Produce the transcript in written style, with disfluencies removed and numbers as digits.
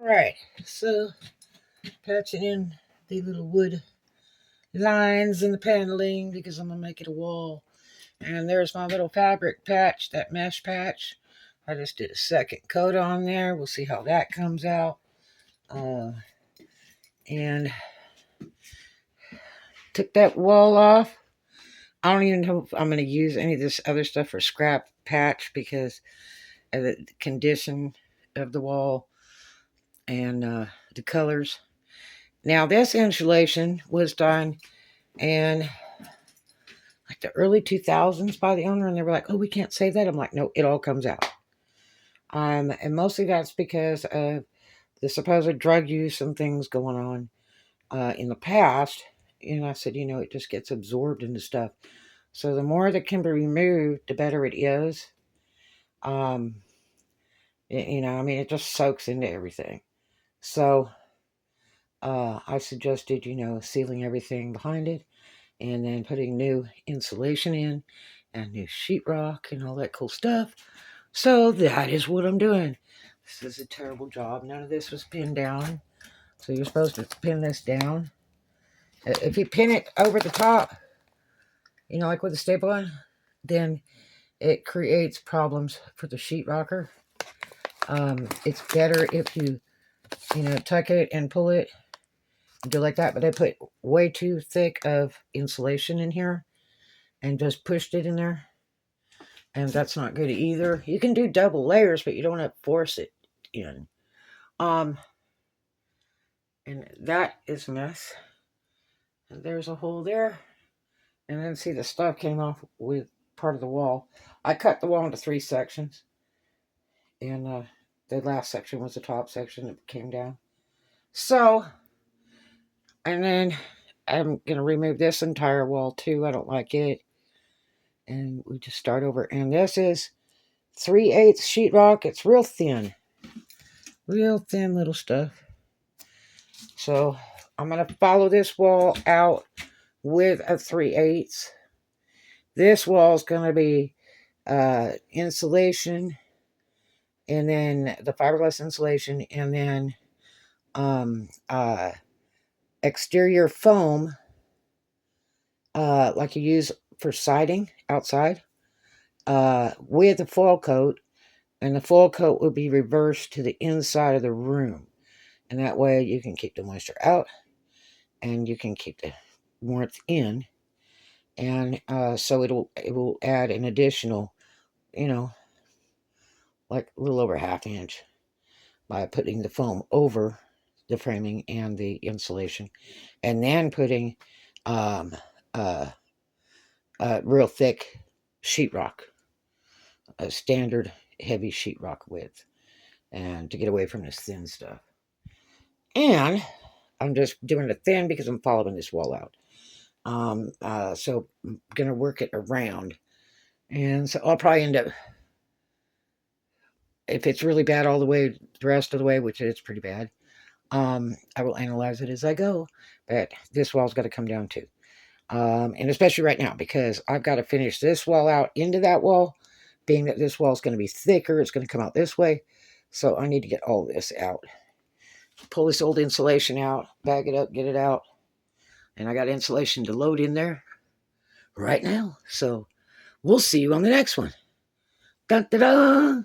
Alright, so patching in the little wood lines in the paneling because I'm going to make it a wall. And there's my little fabric patch, that mesh patch. I just did a second coat on there. We'll see how that comes out. And took that wall off. I don't even know if I'm going to use any of this other stuff for scrap patch because of the condition of the wall and the colors. Now, this insulation was done in like the early 2000s by the owner, and they were like, oh, we can't save that. I'm like, no, it all comes out. And mostly that's because of the supposed drug use and things going on in the past. And I said, it just gets absorbed into stuff. So the more that can be removed, the better it is. It just soaks into everything. So I suggested, sealing everything behind it and then putting new insulation in and new sheetrock and all that cool stuff. So that is what I'm doing. This is a terrible job. None of this was pinned down. So you're supposed to pin this down. If you pin it over the top, like with a staple on, then it creates problems for the sheetrocker. It's better if you, tuck it and pull it and do like that. But I put way too thick of insulation in here and just pushed it in there. And that's not good either. You can do double layers, but you don't have to force it in. And that is a mess. And there's a hole there. And then see the stuff came off with part of the wall. I cut the wall into 3 sections. And the last section was the top section that came down. So, and then I'm going to remove this entire wall too. I don't like it. And we just start over. And this is 3/8 sheetrock. It's real thin. Real thin little stuff. So I'm going to follow this wall out with a 3/8. This wall is going to be insulation, and then the fiberglass insulation, and then exterior foam, like you use for siding outside, with a foil coat, and the foil coat will be reversed to the inside of the room, and that way you can keep the moisture out, and you can keep the warmth in, and so it will add an additional, like a little over ½ inch by putting the foam over the framing and the insulation, and then putting real thick sheetrock, a standard heavy sheetrock width, and to get away from this thin stuff. And I'm just doing it thin because I'm following this wall out. So I'm gonna work it around, and so I'll probably end up, if it's really bad all the way, the rest of the way, which is pretty bad, I will analyze it as I go. But this wall's got to come down too. And especially right now, because I've got to finish this wall out into that wall, being that this wall is going to be thicker. It's going to come out this way. So I need to get all this out. Pull this old insulation out, bag it up, get it out. And I got insulation to load in there right now. So we'll see you on the next one. Dun, da, da.